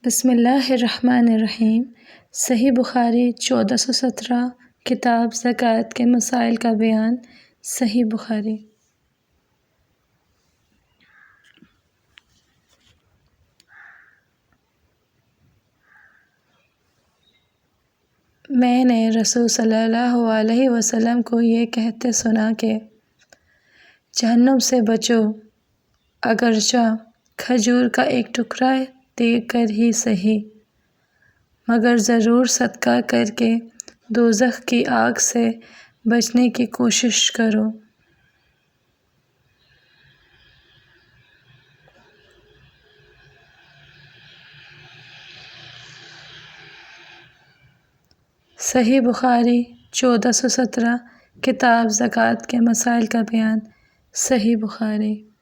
بسم اللہ الرحمن الرحیم۔ صحیح بخاری 1417 کتاب زکوٰۃ کے مسائل کا بیان۔ صحیح بخاری۔ میں نے رسول صلی اللہ علیہ وسلم کو یہ کہتے سنا کہ جہنم سے بچو، اگرچہ کھجور کا ایک ٹکڑا دے کر ہی سہی، مگر ضرور صدقہ کر کے دوزخ کی آگ سے بچنے کی کوشش کرو۔ صحیح بخاری 1417 کتاب زکوٰۃ کے مسائل کا بیان۔ صحیح بخاری۔